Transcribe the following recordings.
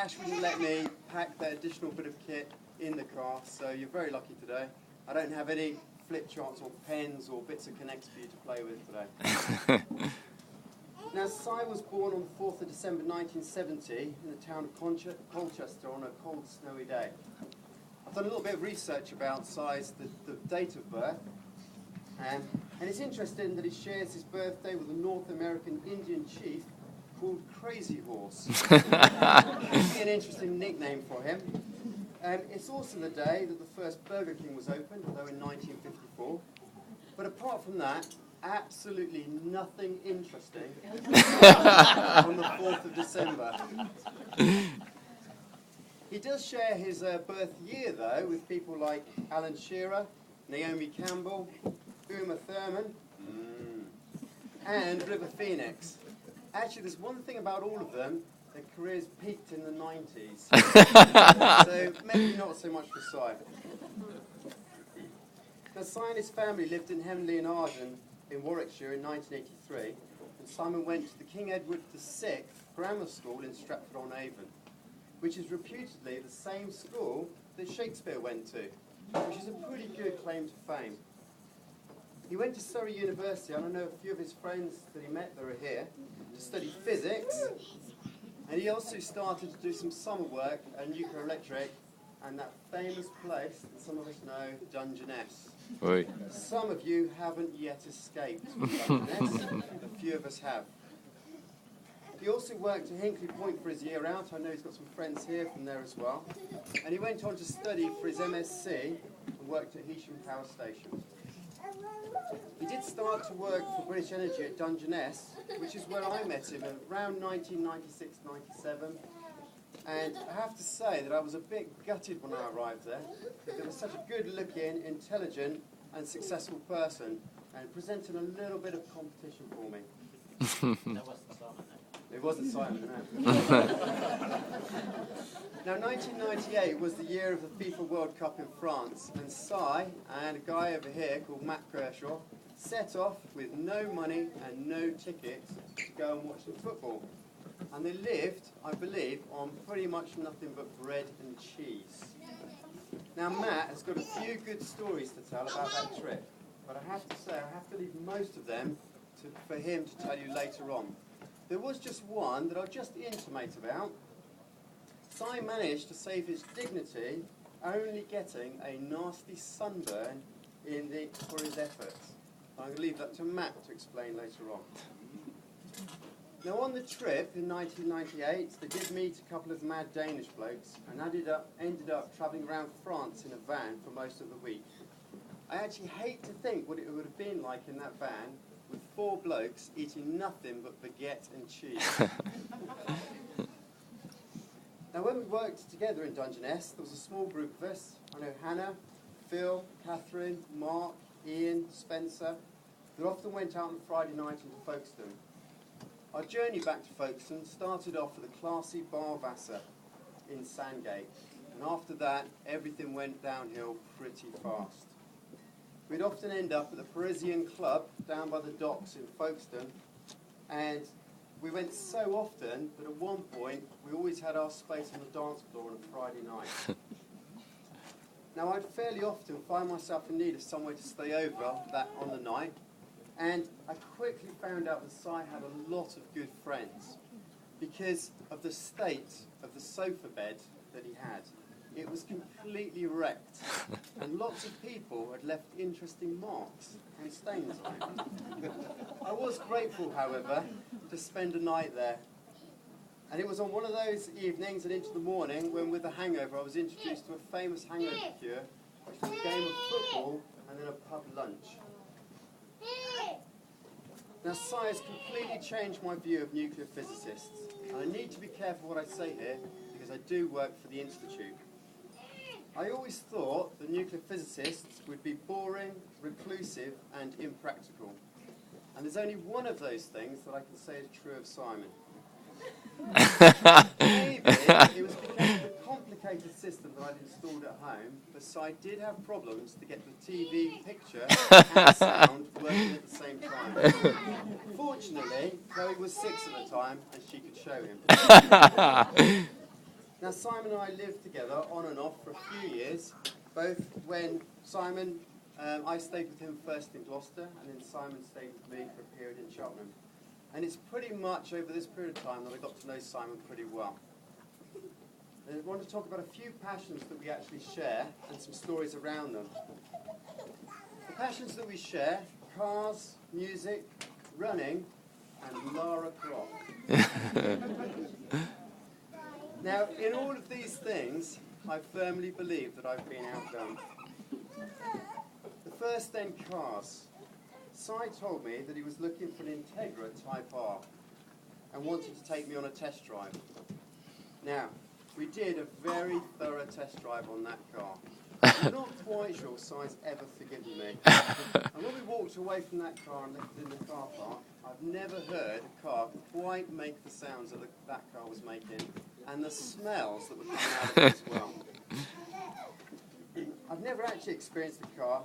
Ash wouldn't let me pack that additional bit of kit in the car, so you're very lucky today. I don't have any flip charts or pens or bits of connects for you to play with today. Now, Si was born on the 4th of December 1970 in the town of Colchester on a cold, snowy day. I've done a little bit of research about Si's the date of birth, and it's interesting that he shares his birthday with a North American Indian chief called Crazy Horse. Could be an interesting nickname for him. It's also the day that the first Burger King was opened, although in 1954. But apart from that, absolutely nothing interesting on the 4th of December. He does share his birth year, though, with people like Alan Shearer, Naomi Campbell, Uma Thurman, and River Phoenix. Actually, there's one thing about all of them: their careers peaked in the 90s. So maybe not so much for Si. Now, Si and his family lived in Henley and Arden in Warwickshire in 1983, and Simon went to the King Edward VI Grammar School in Stratford-on-Avon, which is reputedly the same school that Shakespeare went to, which is a pretty good claim to fame. He went to Surrey University, and I know a few of his friends that he met that are here, to study physics, and he also started to do some summer work at nuclear electric and that famous place that some of us know, Dungeness. Oi. Some of you haven't yet escaped Dungeness, a few of us have. He also worked at Hinkley Point for his year out. I know he's got some friends here from there as well. And he went on to study for his MSc and worked at Heysham Power Station. He did start to work for British Energy at Dungeness, which is where I met him around 1996-97. And I have to say that I was a bit gutted when I arrived there, because he was such a good-looking, intelligent and successful person, and presented a little bit of competition for me. That wasn't Simon, though. It wasn't Simon, no. Now, 1998 was the year of the FIFA World Cup in France, and Si and a guy over here called Matt Kershaw set off with no money and no tickets to go and watch the football. And they lived, I believe, on pretty much nothing but bread and cheese. Now, Matt has got a few good stories to tell about that trip, but I have to say, I have to leave most of them for him to tell you later on. There was just one that I'll just intimate about. Si managed to save his dignity, only getting a nasty sunburn for his efforts. I'm going to leave that to Matt to explain later on. Now, on the trip in 1998, they did meet a couple of mad Danish blokes and ended up travelling around France in a van for most of the week. I actually hate to think what it would have been like in that van with 4 blokes eating nothing but baguette and cheese. Now, when we worked together in Dungeness, there was a small group of us. I know Hannah, Phil, Catherine, Mark, Ian, Spencer, that often went out on Friday night into Folkestone. Our journey back to Folkestone started off with a classy Barvasser in Sandgate, and after that, everything went downhill pretty fast. We'd often end up at the Parisian Club down by the docks in Folkestone, and we went so often that at one point we always had our space on the dance floor on a Friday night. Now, I'd fairly often find myself in need of somewhere to stay over on the night, and I quickly found out that Si had a lot of good friends because of the state of the sofa bed that he had. It was completely wrecked, and lots of people had left interesting marks and stains on it. I was grateful, however, to spend a night there. And it was on one of those evenings and into the morning when, with a hangover, I was introduced to a famous hangover cure, which was a game of football and then a pub lunch. Now, Si has completely changed my view of nuclear physicists. And I need to be careful what I say here, because I do work for the Institute. I always thought that nuclear physicists would be boring, reclusive, and impractical. And there's only one of those things that I can say is true of Simon. Maybe it was because of the complicated system that I'd installed at home, but Si did have problems to get the TV picture and sound working at the same time. Fortunately, Chloe was 6 at the time, and she could show him. Now, Simon and I lived together on and off for a few years, both when Simon, I stayed with him first in Gloucester, and then Simon stayed with me for a period in Cheltenham. And it's pretty much over this period of time that I got to know Simon pretty well. And I want to talk about a few passions that we actually share and some stories around them. The passions that we share: cars, music, running, and Lara Croft. Now, in all of these things, I firmly believe that I've been outdone. The first then, cars. Si told me that he was looking for an Integra Type R and wanted to take me on a test drive. Now, we did a very thorough test drive on that car. I'm not quite sure Si's ever forgiven me. And when we walked away from that car and left it in the car park, I've never heard a car quite make the sounds that that car was making, and the smells that were coming out of it as well. I've never actually experienced a car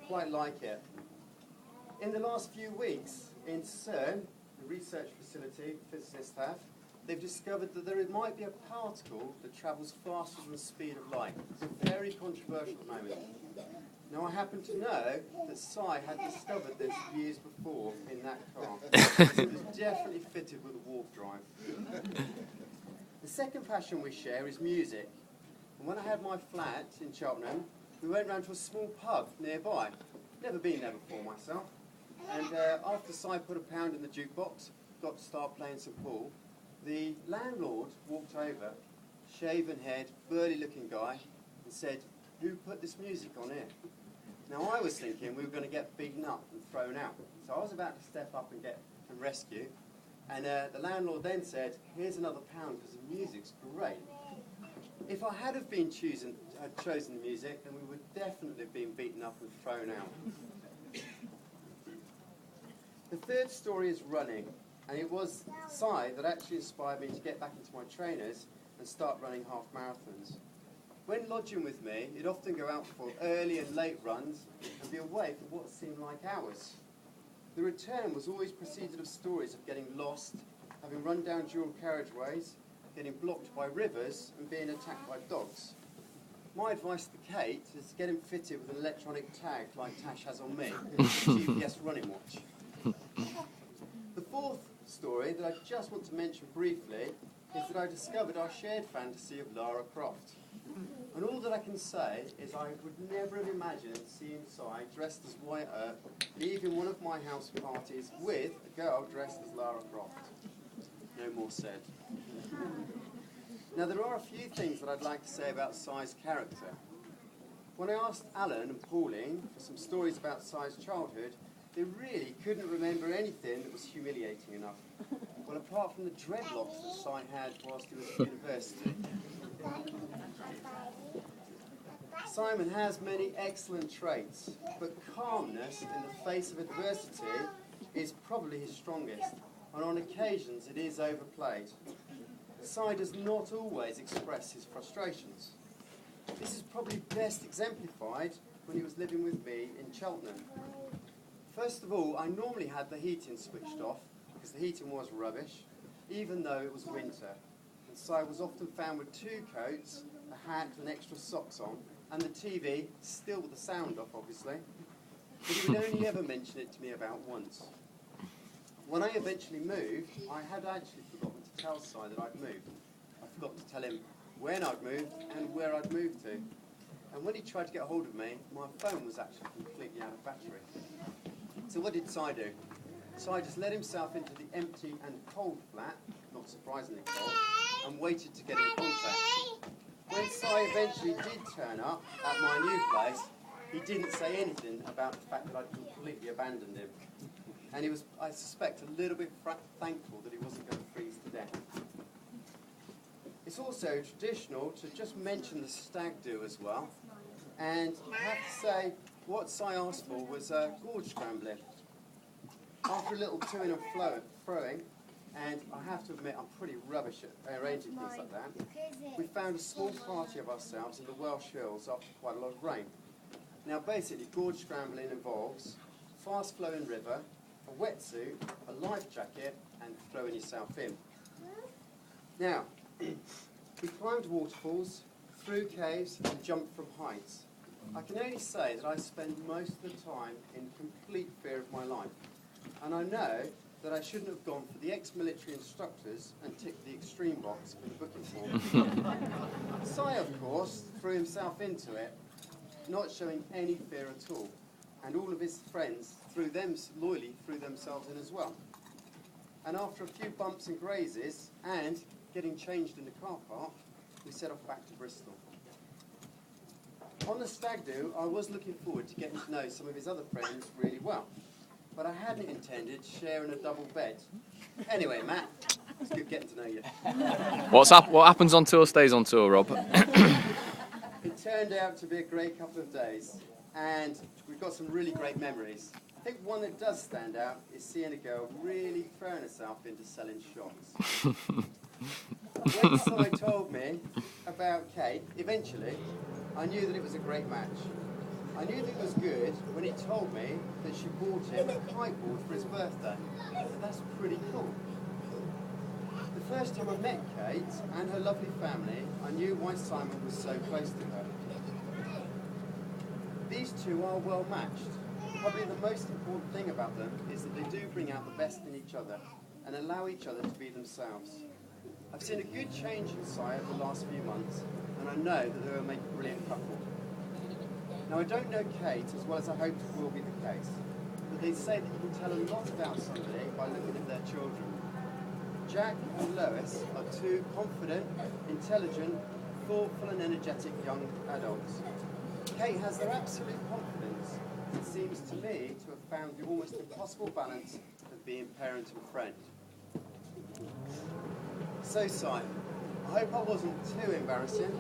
quite like it. In the last few weeks, in CERN, the research facility physicists have, they've discovered that there might be a particle that travels faster than the speed of light. It's very controversial at the moment. Now, I happen to know that Si had discovered this years before in that car. It was definitely fitted with a warp drive. The second passion we share is music. And when I had my flat in Cheltenham, we went round to a small pub nearby. Never been there before myself. And after Si put £1 in the jukebox, got to start playing some pool, the landlord walked over, shaven head, burly looking guy, and said, "Who put this music on here?" Now, I was thinking we were going to get beaten up and thrown out. So I was about to step up and rescue. And the landlord then said, "Here's another £1 because the music's great." If I had chosen the music, then we would definitely have been beaten up and thrown out. The third story is running, and it was Si that actually inspired me to get back into my trainers and start running half marathons. When lodging with me, he'd often go out for early and late runs and be away for what seemed like hours. The return was always preceded of stories of getting lost, having run down dual carriageways, getting blocked by rivers, and being attacked by dogs. My advice to Kate is to get him fitted with an electronic tag like Tash has on me, a GPS running watch. The fourth story that I just want to mention briefly is that I discovered our shared fantasy of Lara Croft. And all that I can say is I would never have imagined seeing Si dressed as Wyatt Earp leaving one of my house parties with a girl dressed as Lara Croft. No more said. Now, there are a few things that I'd like to say about Si's character. When I asked Alan and Pauline for some stories about Si's childhood, they really couldn't remember anything that was humiliating enough. Well, apart from the dreadlocks that Si had whilst he was at university. Simon has many excellent traits, but calmness in the face of adversity is probably his strongest, and on occasions it is overplayed. Si does not always express his frustrations. This is probably best exemplified when he was living with me in Cheltenham. First of all, I normally had the heating switched off, because the heating was rubbish, even though it was winter. And Si was often found with 2 coats, a hat and extra socks on, and the TV, still with the sound off obviously, but he would only ever mention it to me about once. When I eventually moved, I had actually forgotten to tell Si that I'd moved. I forgot to tell him when I'd moved and where I'd moved to. And when he tried to get hold of me, my phone was actually completely out of battery. So what did Si do? Si just let himself into the empty and cold flat, not surprisingly cold, and waited to get in contact. When Si eventually did turn up at my new place, he didn't say anything about the fact that I'd completely abandoned him. And he was, I suspect, a little bit thankful that he wasn't going to freeze to death. It's also traditional to just mention the stag do as well. And I have to say, what Si asked for was Goode scrambling. After a little to-ing and froing, and I have to admit I'm pretty rubbish at arranging things like that, we found a small party of ourselves in the Welsh Hills after quite a lot of rain. Now basically, Goode scrambling involves a fast-flowing river, a wetsuit, a life jacket, and throwing yourself in. Now, we climbed waterfalls, through caves, and jumped from heights. I can only say that I spend most of the time in complete fear of my life. And I know that I shouldn't have gone for the ex-military instructors and ticked the extreme box for the booking form. Si, of course, threw himself into it, not showing any fear at all. And all of his friends loyally threw themselves in as well. And after a few bumps and grazes, and getting changed in the car park, we set off back to Bristol. On the stag do, I was looking forward to getting to know some of his other friends really well, but I hadn't intended sharing a double bed. Anyway, Matt, it's good getting to know you. What happens on tour stays on tour, Rob. It turned out to be a great couple of days, and we've got some really great memories. I think one that does stand out is seeing a girl really throwing herself into selling shots. When Si told me about Kate, eventually, I knew that it was a great match. I knew that it was good when he told me that she bought him a kiteboard for his birthday. That's pretty cool. The first time I met Kate and her lovely family, I knew why Simon was so close to her. These two are well matched. Probably the most important thing about them is that they do bring out the best in each other and allow each other to be themselves. I've seen a good change in Si over the last few months, and I know that they will make a brilliant couple. Now, I don't know Kate as well as I hoped it will be the case, but they say that you can tell a lot about somebody by looking at their children. Jack and Lois are two confident, intelligent, thoughtful and energetic young adults. Kate has their absolute confidence and seems to me to have found the almost impossible balance of being parent and friend. So, Simon, I hope I wasn't too embarrassing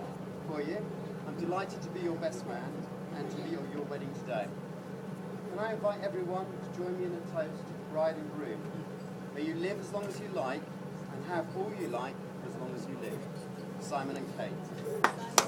for you. I'm delighted to be your best man and to be your wedding today. Can I invite everyone to join me in a toast to the bride and groom? May you live as long as you like and have all you like for as long as you live. Simon and Kate.